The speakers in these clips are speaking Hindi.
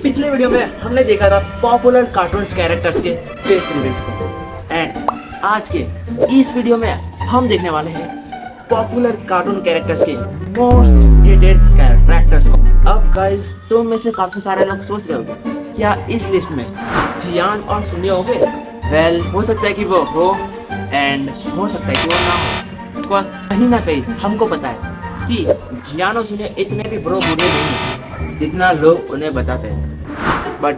पिछले वीडियो में हमने देखा था पॉपुलर कार्टून्स कैरेक्टर्स के फेस रिवील्स को, एंड आज के इस वीडियो में हम देखने वाले हैं पॉपुलर कार्टून कैरेक्टर्स के मोस्ट हेटेड कैरेक्टर्स को। अब गाइस तुम में से काफी सारे लोग सोच रहे होंगे क्या इस लिस्ट में जियान और सुनियो होंगे? वेल हो सकता है कि वो हो एंड हो सकता है कि वो ना हो। बस कहीं ना कहीं हमको पता है कि जियान और सुनियो इतने भी बुरे नहीं हैं जितना लोग उन्हें बताते हैं। बट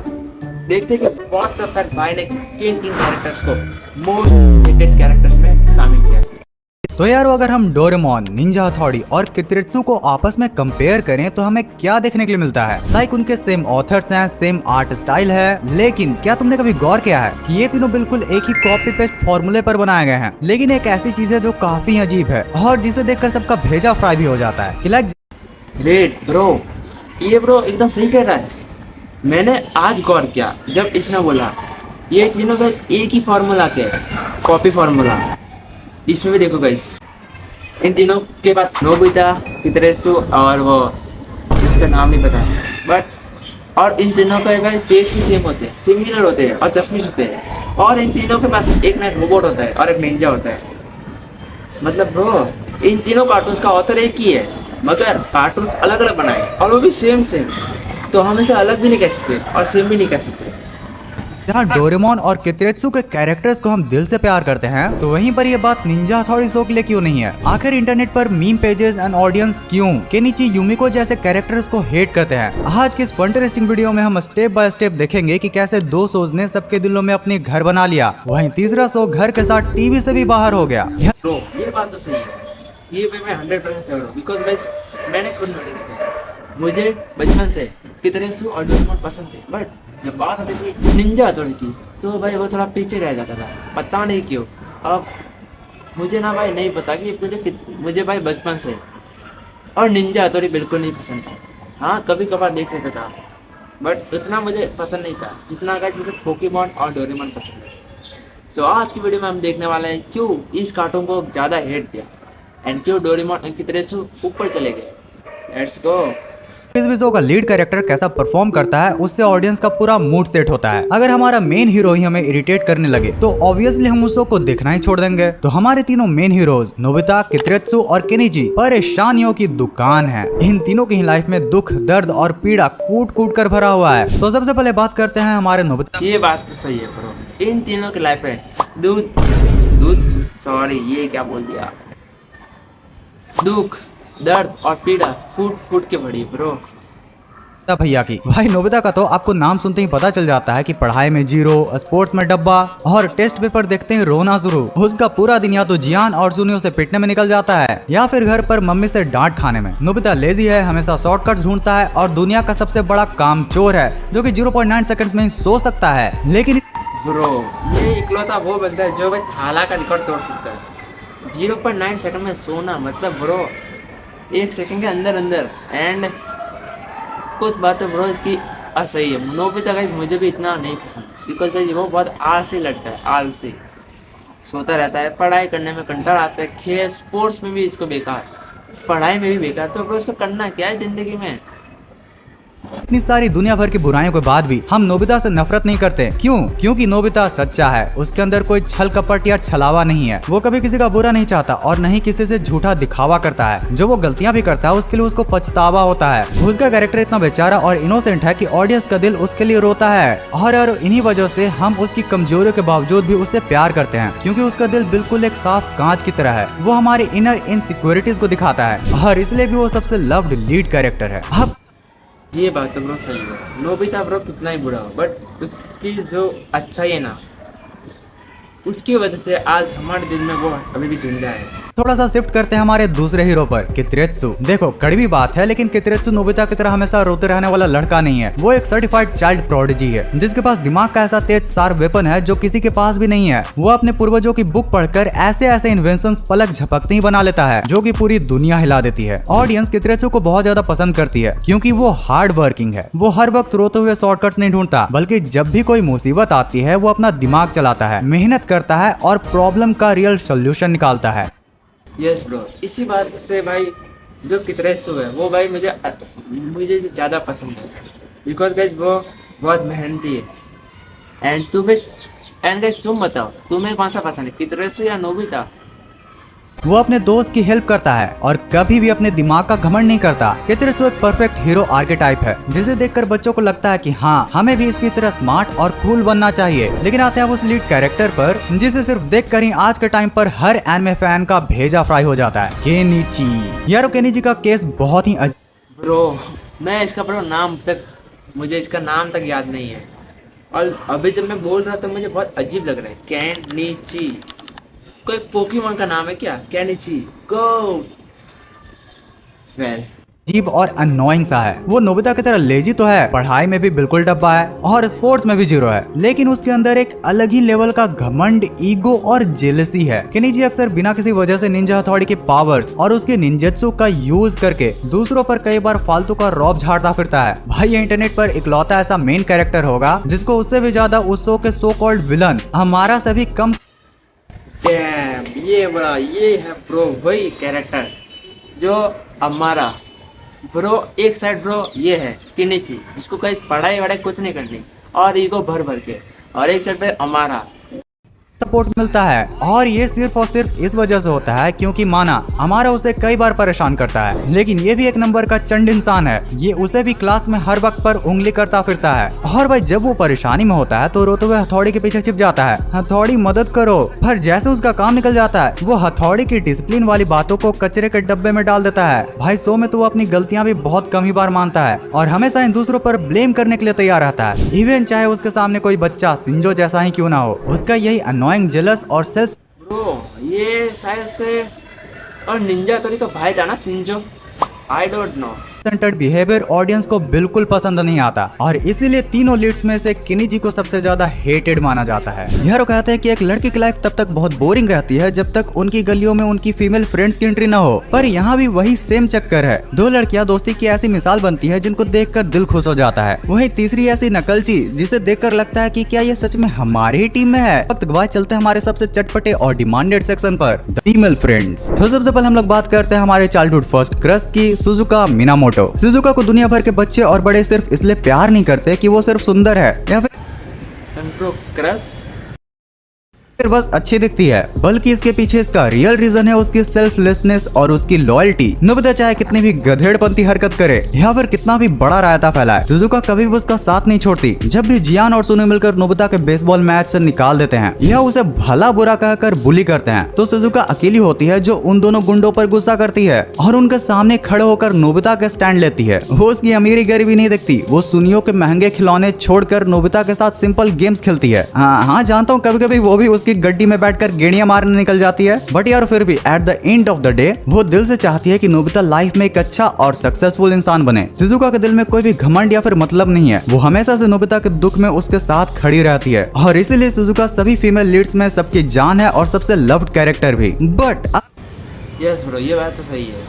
देखते हैं कि फर्स्ट अफेक्ट भाई ने किन किन कैरेक्टर्स को मोस्ट हेटेड कैरेक्टर्स में शामिल किया। तो यार अगर हम डोरेमोन, निंजा हथौड़ी और कितरेत्सु को आपस में कंपेयर करें तो हमें क्या देखने के लिए मिलता है? लाइक उनके सेम ऑथर्स हैं, सेम आर्ट स्टाइल है, लेकिन क्या तुमने कभी गौर किया है कि ये तीनों बिल्कुल एक ही कॉपी पेस्ट फॉर्मूले पर बनाए गए हैं? लेकिन एक ऐसी चीज है जो काफी अजीब है और जिसे देखकर सबका भेजा फ्राई भी हो जाता है कि लाइक वेट ब्रो, ये ब्रो एकदम सही कह रहा है। मैंने आज गौर किया जब इसने बोला ये तीनों का एक ही फॉर्मूला के कॉपी फॉर्मूला। इसमें भी देखो गाइस, इन तीनों के पास नोबिता, कितरेत्सु और वो जिसका नाम नहीं पता, बट और इन तीनों का भाई फेस भी सेम होते हैं, सिमिलर होते हैं और चश्मिश होते हैं, और इन तीनों के पास एक ना रोबोट होता है और एक निंजा होता है। मतलब ब्रो इन तीनों कार्टून्स का ऑथर एक ही है मगर कार्टून्स अलग अलग बनाए और वो भी सेम सेम, तो हम इसे अलग भी नहीं कह सकते और सेम भी नहीं कह सकते। जहाँ डोरेमोन और कितरेत्सु के कैरेक्टर्स को हम दिल से प्यार करते हैं तो वहीं पर ये बात निंजा हथौड़ी के लिए क्यों नहीं है? आखिर इंटरनेट पर मीम पेजेस एंड ऑडियंस क्यों केनिची यूमिको जैसे कैरेक्टर्स को हेट करते हैं? आज के इस इंटरेस्टिंग वीडियो में हम स्टेप बाय स्टेप देखेंगे कि कैसे दो शोज ने सबके दिलों में अपने घर बना लिया, वहीं तीसरा शो घर के साथ टीवी से भी बाहर हो गया। ब्रो ये बात तो सही है, ये मैं 100% श्योर हूँ बिकॉज गाइस मैंने खुद नोटिस किया। मुझे बचपन से कितरेत्सु और डोरेमोन पसंद थे, बट जब बात आती थी निंजा हथौड़ी की तो भाई वो थोड़ा पीछे रह जाता था, पता नहीं क्यों। अब मुझे ना भाई नहीं पता कि मुझे भाई बचपन से और निंजा हथौड़ी बिल्कुल नहीं पसंद था। हाँ कभी कभार देख सकता था बट उतना मुझे पसंद नहीं था जितना का मुझे पोकेमॉन और डोरेमोन पसंद है। सो आज की वीडियो में हम देखने वाले हैं क्यों इस कार्टून को ज़्यादा हेट दिया एंड क्यों डोरेमोन और कितरेत्सु ऊपर चले गए। Let's go. इस वीडियो का लीड कैरेक्टर कैसा परफॉर्म करता है उससे ऑडियंस का पूरा मूड सेट होता है। अगर हमारा मेन हीरो ही हमें इरिटेट करने लगे तो ऑब्वियसली हम उसको को देखना ही छोड़ देंगे। तो हमारे तीनों मेन हीरोज नोबिता, कितरेत्सु और केनिची परेशानियों की दुकान है। इन तीनों की लाइफ में दुख, दर्द और पीड़ा कूट कूट कर भरा हुआ है। तो सबसे पहले बात करते हैं हमारे नोबिता। ये बात तो सही है ब्रो, इन तीनों की लाइफ में ये क्या बोल दिया, दुख, दर्द और पीड़ा फूट फूट के भरी ब्रो। भैया की भाई नोबिता का तो आपको नाम सुनते ही पता चल जाता है कि पढ़ाई में जीरो, स्पोर्ट्स में डब्बा और टेस्ट पेपर देखते ही रोना शुरू। उसका पूरा दिन या तो जियान और सुनियो से पिटने में निकल जाता है या फिर घर पर मम्मी से डांट खाने में। नोबिता लेजी है, हमेशा शॉर्टकट्स ढूंढता है और दुनिया का सबसे बड़ा कामचोर है जो कि 0.9 सेकंड्स में ही सो सकता है। लेकिन ब्रो ये इकलौता वो बंदा है जो भाई थाला का रिकॉर्ड तोड़ सकता है। 0.9 सेकंड में सोना मतलब ब्रो 1 सेकंड के अंदर अंदर। एंड कुछ बातें ब्रो इसकी असही है। नोबिता गाइस मुझे भी इतना नहीं पसंद बिकॉज गाइस वो बहुत आलसी लड़का है, आलसी सोता रहता है, पढ़ाई करने में कंटाला आता है, खेल स्पोर्ट्स में भी इसको बेकार, पढ़ाई में भी बेकार। तो ब्रो इसको करना क्या है जिंदगी में? इतनी सारी दुनिया भर की बुराइयों के बाद भी हम नोबिता से नफरत नहीं करते। क्यों? क्योंकि नोबिता सच्चा है, उसके अंदर कोई छल कपट या छलावा नहीं है। वो कभी किसी का बुरा नहीं चाहता और न ही किसी से झूठा दिखावा करता है। जो वो गलतियां भी करता है उसके लिए उसको पछतावा होता है। उसका कैरेक्टर इतना बेचारा और इनोसेंट है कि ऑडियंस का दिल उसके लिए रोता है और इन्हीं वजह से हम उसकी कमजोरियों के बावजूद भी उससे प्यार करते हैं क्योंकि उसका दिल बिल्कुल एक साफ कांच की तरह है। वो हमारी इनर इनसिक्योरिटीज को दिखाता है और इसलिए भी वो सबसे लव्ड लीड कैरेक्टर है। अब ये बात तो ब्रो सही है, नोबिता ब्रो कितना ही बुरा हो बट उसकी जो अच्छाई है ना उसकी वजह से आज हमारे दिल में वो अभी भी जिंदा है। थोड़ा सा शिफ्ट करते हैं हमारे दूसरे हीरो पर, कितरेत्सु। देखो कड़वी बात है लेकिन कितरेत्सु नोबिता की तरह हमेशा रोते रहने वाला लड़का नहीं है। वो एक सर्टिफाइड चाइल्ड प्रोडिजी है जिसके पास दिमाग का ऐसा तेज शार्प वेपन है जो किसी के पास भी नहीं है। वो अपने पूर्वजों की बुक पढ़कर ऐसे ऐसे इन्वेंशंस पलक झपकते ही बना लेता है जो कि पूरी दुनिया हिला देती है। ऑडियंस कितरेत्सु को बहुत ज्यादा पसंद करती है क्योंकि वो हार्ड वर्किंग है। वो हर वक्त रोते हुए शॉर्टकट्स नहीं ढूंढता बल्कि जब भी कोई मुसीबत आती है वो अपना दिमाग चलाता है, मेहनत करता है और प्रॉब्लम का रियल सोल्यूशन निकालता है। यस ब्रो, इसी बात से भाई जो कितरेत्सु है वो भाई मुझे ज़्यादा पसंद है बिकॉज गाइज वो बहुत मेहनती है। एंड गाइज तुम बताओ तुम्हें कौन सा पसंद है, कितरेसु या नोबिता? वो अपने दोस्त की हेल्प करता है और कभी भी अपने दिमाग का घमंड नहीं करता। कितरेत्सु एक परफेक्ट हीरो आर्केटाइप है जिसे देखकर बच्चों को लगता है कि हाँ, हमें भी इसकी तरह स्मार्ट और कूल बनना चाहिए। लेकिन आते हैं उस लीड कैरेक्टर पर जिसे सिर्फ देखकर ही आज के टाइम पर हर एनिमे फैन का भेजा फ्राई हो जाता है, केनिची। यारो केनिची का केस बहुत ही ब्रो मैं इसका मुझे इसका नाम तक याद नहीं है, और अभी जब मैं बोल रहा था मुझे बहुत अजीब लग रहा है। केनिची कोई पोकेमोन का नाम है क्या? केनिची गो वेल अजीब और अननोइंग सा है। वो नोबिता की तरह लेजी तो है, पढ़ाई में भी बिल्कुल डब्बा है और स्पोर्ट्स में भी जीरो है, लेकिन उसके अंदर एक अलग ही लेवल का घमंड, ईगो और जेलसी है। केनिची अक्सर बिना किसी वजह से निंजा हथौड़ी के पावर्स और उसके निंजेत्सु का यूज करके दूसरों पर कई बार फालतू का रौब झाड़ता फिरता है। भाई ये इंटरनेट पर इकलौता ऐसा मेन कैरेक्टर होगा जिसको उससे भी ज्यादा उस शो के सो कॉल्ड विलन हमारा सभी कम। ये है ब्रो वही कैरेक्टर जो हमारा ब्रो एक साइड ब्रो ये है केनिची जिसको कहीं पढ़ाई वढ़ाई कुछ नहीं करनी और ईगो भर भर के, और एक साइड पे हमारा सपोर्ट मिलता है। और ये सिर्फ और सिर्फ इस वजह से होता है क्योंकि माना हमारा उसे कई बार परेशान करता है, लेकिन ये भी एक नंबर का चंड इंसान है। ये उसे भी क्लास में हर वक्त पर उंगली करता फिरता है, और भाई जब वो परेशानी में होता है तो रोते हुए हथौड़ी के पीछे छिप जाता है, हथौड़ी मदद करो। पर जैसे उसका काम निकल जाता है वो हथौड़ी की डिसिप्लिन वाली बातों को कचरे के डब्बे में डाल देता है। भाई शो में तो वो अपनी गलतियां भी बहुत कम ही बार मानता है और हमेशा इन दूसरों पर ब्लेम करने के लिए तैयार रहता है, इवन चाहे उसके सामने कोई बच्चा शिंजो जैसा ही क्यों ना हो। उसका यही अननोइंग, जेलस और सेल्फ ब्रो ये शायद से और निंजा हथौड़ी का भाई था ना Shinzo, I don't know. Centred behaviour audience को बिल्कुल पसंद नहीं आता और इसीलिए तीनों लीड्स में से केनिची को सबसे ज्यादा हेटेड माना जाता है। यह कहते हैं कि एक लड़की की लाइफ तब तक बहुत बोरिंग रहती है जब तक उनकी गलियों में उनकी फीमेल फ्रेंड्स की एंट्री न हो, पर यहाँ भी वही सेम चक्कर है। दो लड़कियां दोस्ती की ऐसी मिसाल बनती है जिनको देखकर दिल खुश हो जाता है, वही तीसरी ऐसी नकलची जिसे देखकर लगता है कि क्या ये सच में हमारी ही टीम में है। वक्त गवाए चलते हैं हमारे सबसे चटपटे और डिमांडेड सेक्शन पर, द फीमेल फ्रेंड्स। तो सबसे पहले हम लोग बात करते हैं हमारे चाइल्डहुड फर्स्ट क्रश की, सुजुका मिनामोटो। सुजुका को दुनिया भर के बच्चे और बड़े सिर्फ इसलिए प्यार नहीं करते कि वो सिर्फ सुंदर है या फिर क्रश बस अच्छी दिखती है, बल्कि इसके पीछे इसका रियल रीजन है उसकी सेल्फलेसनेस और उसकी लॉयल्टी। नोबिता चाहे कितनी भी गधेड़पंती हरकत करे या फिर कितना भी बड़ा रायता फैलाए, सुजुका कभी भी उसका साथ नहीं छोड़ती। जब भी जियान और सुनो मिलकर नोबिता के बेसबॉल मैच से निकाल देते हैं या उसे भला बुरा कहकर बुली करते हैं, तो सुजुका अकेली होती है जो उन दोनों गुंडों पर गुस्सा करती है और उनके सामने खड़े होकर नोबिता के स्टैंड लेती है। वो उसकी अमीरी गरीबी नहीं देखती, वो सुनियो के महंगे खिलौने छोड़कर नोबिता के साथ सिंपल गेम्स खेलती है। हाँ जानता हूँ कभी कभी वो भी उसकी गड्डी में बैठकर गेड़ियां मारने निकल जाती है, बट यार फिर भी at the end of the day वो दिल से चाहती है कि नोबिता लाइफ में एक अच्छा और सक्सेसफुल इंसान बने। सुजुका के दिल में कोई भी घमंड या फिर मतलब नहीं है, वो हमेशा से नोबिता के दुख में उसके साथ खड़ी रहती है और इसीलिए सुजुका सभी फीमेल लीड्स में सबकी जान है और सबसे लव्ड कैरेक्टर भी। बट यस ब्रो ये बात तो सही है।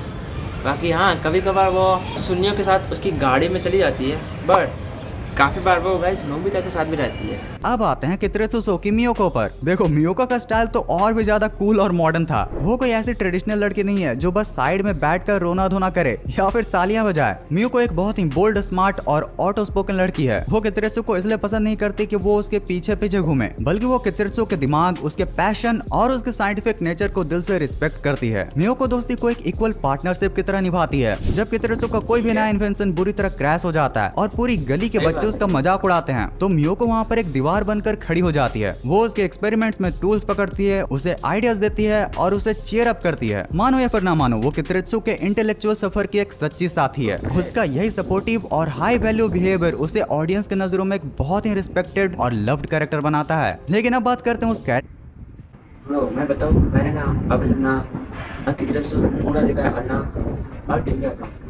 बाकी हाँ कभी कभार वो सुनियो के साथ उसकी गाड़ी में चली जाती है, बट काफी बार वो गाइस नोबिता के साथ भी रहती है। अब आते हैं कितरेत्सु की मियोको पर। देखो मियोको का स्टाइल तो और भी ज्यादा कूल और मॉडर्न था। वो कोई ऐसी ट्रेडिशनल लड़की नहीं है जो बस साइड में बैठकर रोना धोना करे या फिर तालियां बजाए। मियोको एक बहुत ही बोल्ड, स्मार्ट और ऑटो स्पोकन लड़की है। वो कितरेत्सु को इसलिए पसंद नहीं करती कि वो उसके पीछे पीछे घूमे, बल्कि वो कितरेत्सु के दिमाग, उसके पैशन और उसके साइंटिफिक नेचर को दिल से रिस्पेक्ट करती है। मियोको दोस्ती को एक इक्वल पार्टनरशिप की तरह निभाती है। जब कितरेत्सु का कोई भी नया इन्वेंशन बुरी तरह क्रैश हो जाता है और पूरी गली के बच्चे उसका मजाक उड़ाते हैं, तो मियोको वहाँ पर एक दीवार बनकर खड़ी हो जाती है। वो उसके एक्सपेरिमेंट्स में टूल्स पकड़ती है, उसे आइडियाज देती है और उसे चीयर अप करती है। मानो या फिर ना मानो, वो कितरेत्सु के इंटेलेक्चुअल सफर की एक सच्ची साथी है। उसका यही सपोर्टिव और हाई वैल्यू बिहेवियर उसे ऑडियंस के नजरों में एक बहुत ही रिस्पेक्टेड और लव्ड कैरेक्टर बनाता है। लेकिन अब बात करते हैं उस ब्रो मैं बताऊं, मैंने ना अब तक ना कितरेत्सु पूरा देखा है ना, और ठीक है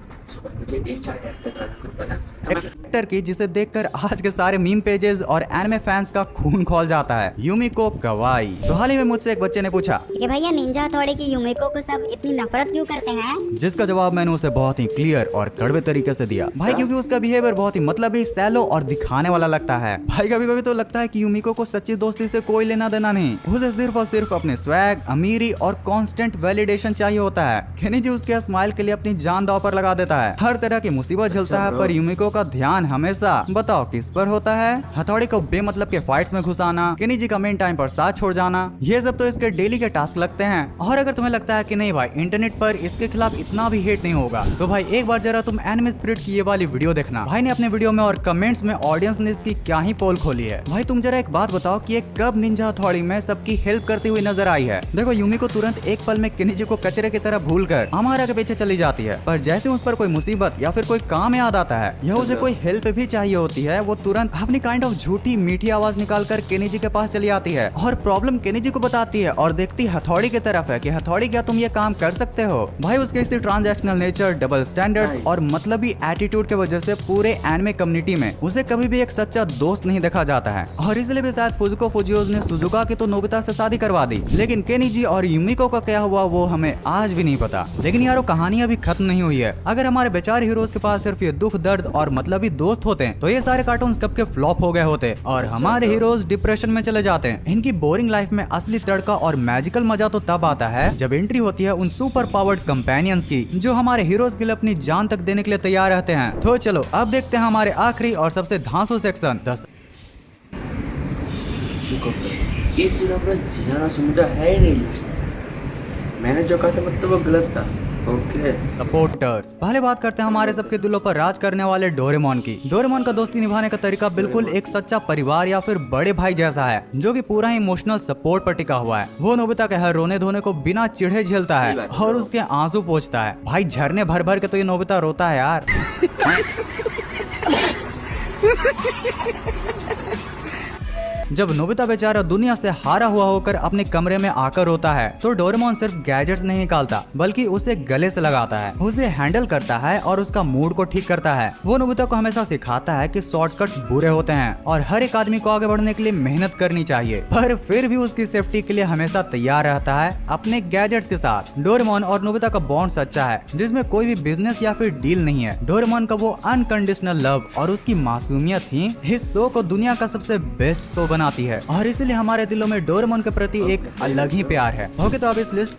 मुझे एक चाहते हैं कुछ बना कैरेक्टर की जिसे देखकर आज के सारे मीम पेजेस और एनिमे फैंस का खून खौल जाता है, यूमिको कवाई। तो हाल ही में मुझसे एक बच्चे ने पूछा कि भैया निंजा हथौड़ी की यूमिको को सब इतनी नफरत क्यों करते हैं, जिसका जवाब मैंने उसे बहुत ही क्लियर और कड़वे तरीके से दिया। भाई क्योंकि उसका बिहेवियर बहुत ही मतलबी, सैलो और दिखाने वाला लगता है। भाई कभी कभी तो लगता है कि यूमिको को सच्ची दोस्ती से कोई लेना देना नहीं, उसे सिर्फ और सिर्फ अपने स्वैग, अमीरी और कांस्टेंट वैलिडेशन चाहिए होता है। केनिची उसके स्माइल के लिए अपनी जान दांव पर लगा देता है। है, हर तरह की मुसीबत झेलता है, पर यूमिको का ध्यान हमेशा बताओ किस पर होता है? हथौड़ी को बेमतलब के फाइट्स में घुसाना, केनिजी का मेन टाइम पर साथ छोड़ जाना, ये सब तो इसके डेली के टास्क लगते हैं। और अगर तुम्हें लगता है कि नहीं भाई इंटरनेट पर इसके खिलाफ इतना भी हेट नहीं होगा, तो भाई एक बार जरा तुम एनिमे स्पिरिट की ये वाली वीडियो देखना। भाई ने अपने वीडियो में और कमेंट्स में ऑडियंस ने इसकी क्या ही पोल खोली है। भाई तुम जरा एक बात बताओ कि ये कब निंजा हथौड़ी में सबकी हेल्प करती हुई नजर आई है? देखो यूमिको तुरंत एक पल में केनिजी को कचरे की तरह भूलकर अमारा के पीछे चली जाती है, पर जैसे उस पर कोई मुसीबत या फिर कोई काम याद आता है या उसे कोई हेल्प भी चाहिए होती है, वो तुरंत अपनी काइंड ऑफ झूठी मीठी आवाज निकालकर केनिजी के पास चली आती है और प्रॉब्लम केनिजी को बताती है और देखती हथौड़ी की तरफ है कि हथौड़ी क्या तुम ये काम कर सकते हो? भाई उसके इसी ट्रांजैक्शनल नेचर, डबल स्टैंडर्ड्स और मतलबी एटीट्यूड की वजह से पूरे एनिमे कम्युनिटी में उसे कभी भी एक सच्चा दोस्त नहीं देखा जाता है। और इसलिए भी शायद फुजुको फुजियोस ने सुजुका की तो नोबिता से शादी करवा दी, लेकिन केनिजी और यूमिको का क्या हुआ वो हमें आज भी नहीं पता। लेकिन यारो कहानी अभी खत्म नहीं हुई है। अगर हमारे बेचारे हीरोज के पास सिर्फ ये दुख दर्द और मतलबी दोस्त होते तो ये सारे कार्टून्स कब के फ्लॉप हो गए होते और हमारे हीरोज डिप्रेशन में चले जाते हैं। इनकी बोरिंग लाइफ में असली तड़का और मैजिकल मजा तो तब आता है जब एंट्री होती है उन सुपर पावर्ड कंपेनियंस की, जो हमारे हीरोज के लिए अपनी जान तक देने के लिए तैयार रहते हैं। तो चलो अब देखते हैं हमारे आखिरी और सबसे धांसू सेक्शन 10। इस वीडियो पर जियाना सुमिता है ही नहीं लिस्ट में। मैंने जो कहा था मतलब वो गलत था। ओके सपोर्टर्स, पहले बात करते हैं हमारे सबके दिलों पर राज करने वाले डोरेमोन की। डोरेमोन का दोस्ती निभाने का तरीका बिल्कुल एक सच्चा परिवार या फिर बड़े भाई जैसा है, जो कि पूरा इमोशनल सपोर्ट पर टिका हुआ है। वो नोबिता के हर रोने धोने को बिना चिढ़े झेलता है और उसके आंसू पोंछता है। भाई झरने भर भर के तो ये नोबिता रोता है यार। जब नोबिता बेचारा दुनिया से हारा हुआ होकर अपने कमरे में आकर रोता है, तो डोरेमोन सिर्फ गैजेट्स नहीं निकालता बल्कि उसे गले से लगाता है, उसे हैंडल करता है और उसका मूड को ठीक करता है। वो नोबिता को हमेशा सिखाता है कि शॉर्टकट्स बुरे होते हैं और हर एक आदमी को आगे बढ़ने के लिए मेहनत करनी चाहिए, पर फिर भी उसकी सेफ्टी के लिए हमेशा तैयार रहता है अपने गैजेट्स के साथ। डोरेमोन और नोबिता का बॉन्ड सच्चा है, जिसमें कोई भी बिजनेस या फिर डील नहीं है। डोरेमोन का वो अनकंडीशनल लव और उसकी मासूमियत ही इस शो को दुनिया का सबसे बेस्ट शो बनाती है और इसलिए हमारे दिलों में डोरेमोन के प्रति एक अलग ही प्यार है। ओके तो अब इस लिस्ट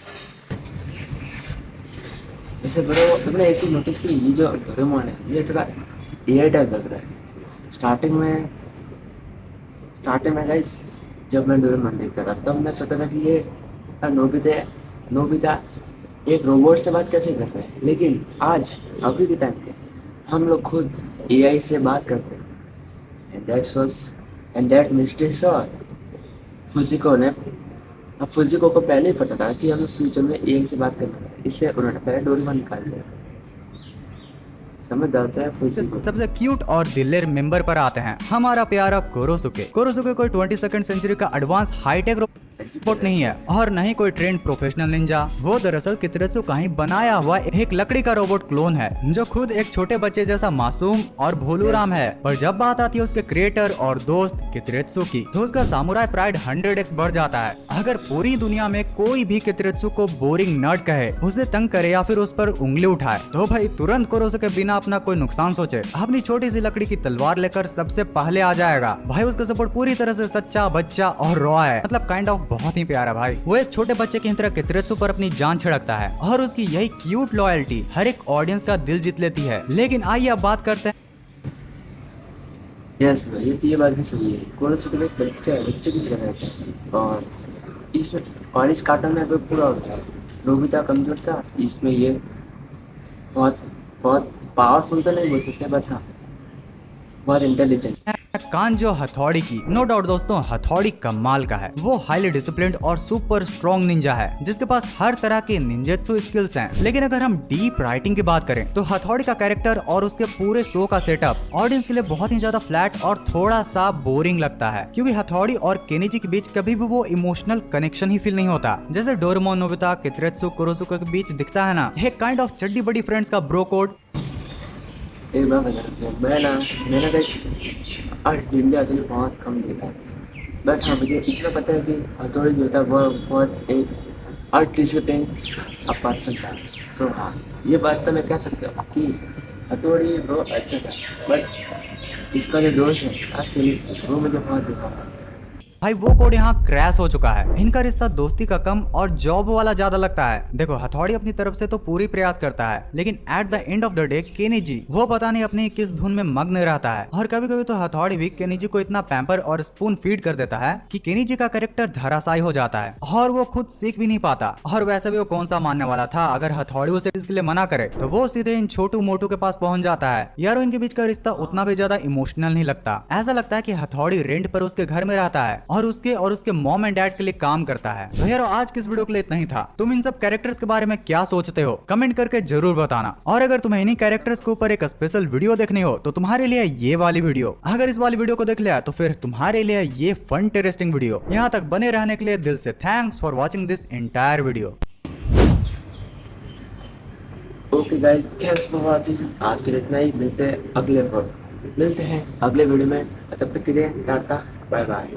वैसे ब्रो तुमने एक चीज नोटिस की, ये जो डोरेमोन है ये थोड़ा एआई टाइप लग रहा है। स्टार्टिंग में गाइस जब मैं डोरेमोन देखता था तब मैं सोचता था कि ये नोबिता एक रोबोट से बात कैसे कर रहे हैं, लेकिन आज अभी के टाइम पे हम लोग खुद एआई से बात करते हैं। एंड दैट मिस्टेक फुजिको को पहले ही पता था कि हमें फ्यूचर में एआई से बात करना है, इसलिए उन्होंने पहले डोरेमोन निकाल दिया। समझ जाता है फुजिको। सबसे क्यूट और दिलेर मेंबर पर आते हैं हमारा प्यारा कोरोसुके। कोरोसुके कोई 22वीं सेंचुरी का एडवांस हाईटेक रोबोट नहीं है और नहीं कोई ट्रेंड प्रोफेशनल निंजा। वो दरअसल कितरेत्सु का ही बनाया हुआ एक लकड़ी का रोबोट क्लोन है, जो खुद एक छोटे बच्चे जैसा मासूम और भोलू राम है। पर जब बात आती है उसके क्रिएटर और दोस्त कितरेत्सु की, तो उसका सामुराई प्राइड 100x बढ़ जाता है। अगर पूरी दुनिया में कोई भी कितरेत्सु को बोरिंग नर्ड कहे, उसे तंग करे या फिर उस पर उंगली उठाए, तो भाई तुरंत कोरोसुके बिना अपना कोई नुकसान सोचे अपनी छोटी सी लकड़ी की तलवार लेकर सबसे पहले आ जाएगा। भाई उसका सपोर्ट पूरी तरह से सच्चा, बच्चा और रॉ है, मतलब काइंड ऑफ बहुत ही प्यारा। भाई वो एक छोटे बच्चे की तरह कितरेत्सु पर अपनी जान छिड़कता है और उसकी यही क्यूट लॉयल्टी हर एक ऑडियंस का दिल जीत लेती है। लेकिन आइए अब बात करते हैं। यस ये बात भी सही है। कोरोसुके एक बच्चे की तरह रहता है और इस कार्टून में कोई पूरा होता है। नोबिता कमजोर था, इसमें ये बहुत पावरफुल तो नहीं बोल सकते, बट हाँ बहुत इंटेलिजेंट। कांजो हथौड़ी की नो डाउट दोस्तों, हथौड़ी कमाल का है। वो हाईली डिसिप्लिन्ड और सुपर स्ट्रॉन्ग निंजा है, जिसके पास हर तरह के निंजेत्सु स्किल्स हैं। लेकिन अगर हम डीप राइटिंग की बात करें तो हथौड़ी का कैरेक्टर और उसके पूरे शो का सेटअप ऑडियंस के लिए बहुत ही ज्यादा फ्लैट और थोड़ा सा बोरिंग लगता है, क्योंकि हथौड़ी और केनिजी के बीच कभी भी वो इमोशनल कनेक्शन ही फील नहीं होता, जैसे डोरेमोन, नोबिता, कितरेत्सु, कोरोसुके के बीच दिखता है ना, एक काइंड ऑफ चड्डी बड़ी फ्रेंड्स का ब्रो कोड। एक बार मैंने आर्ट निंजा तो बहुत कम देखा है, बट हाँ मुझे इतना पता है कि हथौड़ी जो था वो बहुत एक आर्ट डिसिप्लिन पर्सन था। सो हाँ ये बात तो मैं कह सकता हूँ कि हथौड़ी बहुत अच्छा था, बट इसका जो दोस्त है वो मुझे बहुत देखा। भाई वो कोड यहाँ क्रैश हो चुका है। इनका रिश्ता दोस्ती का कम और जॉब वाला ज्यादा लगता है। देखो हथौड़ी अपनी तरफ से तो पूरी प्रयास करता है, लेकिन at the end of the day केनी जी वो पता नहीं अपनी किस धुन में मग्न रहता है। और कभी कभी तो हथौड़ी भी केनी जी को इतना पैम्पर और स्पून फीड कर देता है कि केनी जी का कैरेक्टर धराशायी हो जाता है और वो खुद सीख भी नहीं पाता। और वैसे भी वो कौन सा मानने वाला था, अगर हथौड़ी उसे इसके लिए मना करे तो वो सीधे इन छोटू मोटू के पास पहुंच जाता है। यारो इनके बीच का रिश्ता उतना भी ज्यादा इमोशनल नहीं लगता। ऐसा लगता है कि हथौड़ी रेंट पर उसके घर में रहता है और उसके मॉम एंड डैड के लिए काम करता है। तो यारो आज की इस वीडियो के लिए इतना ही था। तुम इन सब कैरेक्टर्स के बारे में क्या सोचते हो कमेंट करके जरूर बताना। और अगर तुम्हें इन्हीं कैरेक्टर्स के ऊपर एक स्पेशल वीडियो देखनी हो तो तुम्हारे लिए ये वाली वीडियो, अगर इस वाली वीडियो को देख लिया तो फिर तुम्हारे लिए ये फन इंटरेस्टिंग वीडियो। यहाँ तक बने रहने के लिए दिल से thanks for watching this entire video. Okay guys, thanks for watching. आज के लिए इतना ही। मिलते हैं अगले वीडियो में। तब तक के लिए टाटा बाय बाय।